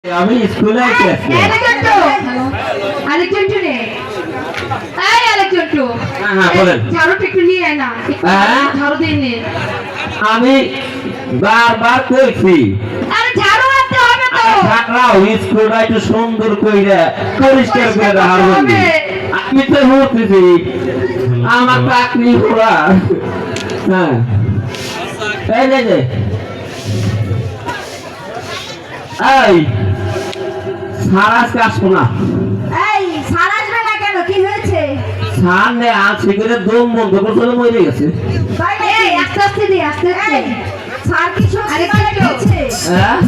আমি স্কুলে আইছি আরেকজন রে এই আরেকজন তো হ্যাঁ বলেন ঝাড়ুটা একটু নিয়ে আয় না ঝাড়ু দিয়ে নে আমি বারবার কইছি আরে ঝাড়ু আনতে হবে তো রাও স্কুলটা একটু সুন্দর কইরা পরিষ্কার করে রাখবেন আমি তো বলতেছি আমার চাকরি পুরা হ্যাঁ এই যে এই সারাস আসবো না এই সারা আসবে না কেন কি হয়েছে সামনে আছে করে দম বন্ধ করে মরে গেছে এই আস্তে আস্তে দি আস্তে আস্তে স্যার কি সত্যি মারা গিয়েছে হ্যাঁ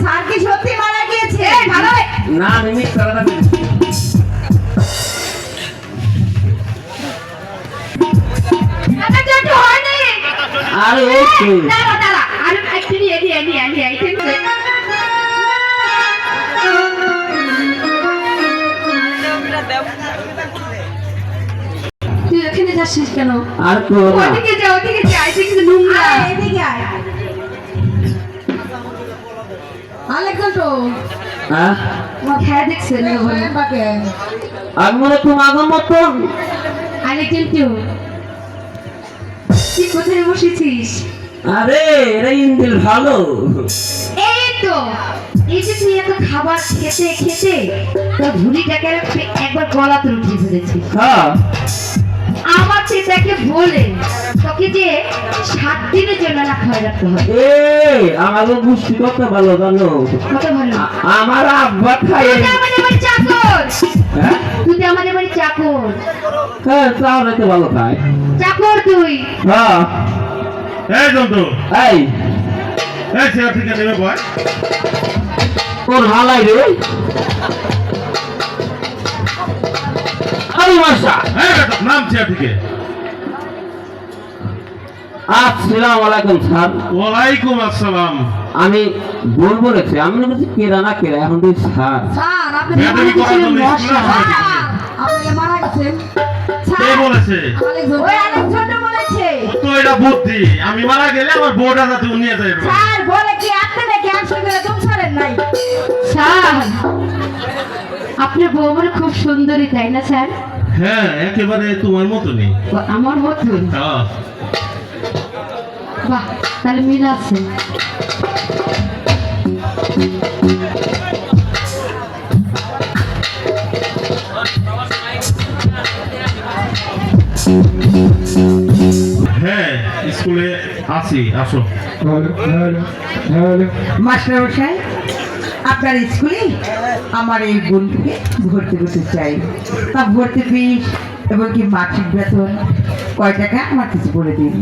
স্যার কি সত্যি মারা গিয়েছে ভালো না আমি মিথ্যা কথা আরে যেটা হয়নি আরে ওকে দাঁড়া আরে একটু নিয়ে তুই এখানে যাচ্ছিস কেন আর তো ওদিকে যা এদিকে নোংরা এদিকে আয় আলেকজান্ডো হ্যাঁ খেয়ে দেখছেন আমি মনে তোমার মতন আলেকজান্ডো তুই কোথায় বসেছিস আরে এটা ইন্দিল ভালো এই তো এই যে তুই এত খাবার খেতে তোর ভুঁড়িটাকে একবার গলাতে উঠিয়ে ফেলেছিস হ্যাঁ আমার চেতাকে বলে তোকে যে 7 দিনের জন্য না খাওয়া রাখতে হবে আমাকে বুঝতে কত ভালো জানো কত ভালো আমার আব্বা খায় তুই আমাদের বাড়ি চাকর হ্যাঁ তুই আমাদের বাড়ি চাকর হ্যাঁ তাহলে তো ভালো খায় চাকর তুই হ্যাঁ এই জন্তু এই চেয়ার থেকে নেমে বয় তোর ভালাই রে আরে মাসা নাম চেয়ার থেকে আসসালামু আলাইকুম স্যার ওয়ালাইকুম আসসালাম আমি ভুল বলেছি আমি বলছি কেরা না কেরা এখন তুই স্যার স্যার আপনি বেয়াদবি করার জন্য স্কুলে আসা হয়েছে। আপনি মারা গেছেন কে বলেছে ওই আলেকজান্ডার বলেছে তো এটা বুদ্ধি আমি মারা গেলে আমার বউটা যাতে নিয়ে যায় স্যার বলে কি আপনি নাকি আনসার করে তুমি ছাড়েন নাই স্যার আপনার বউ আমার খুব সুন্দরী তাই না স্যার হ্যাঁ একেবারে তোমার মতনই আমার মতন হ্যাঁ বাহ তাহলে মিল আছে হ্যাঁ স্কুলে আছি আসো মাস্টার মশাই আপনার স্কুলে আমার এই বোনকে ভর্তি করতে চাই তা ভর্তি ফিস এবং কি মাসিক বেতন কয় টাকা আমার কিছু বলে দিন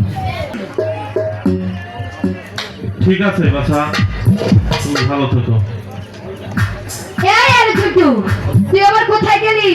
ঠিক আছে বাছা তুমি ভালো থেকো এই আরে ঝুটু তুই আবার কোথায় গেলি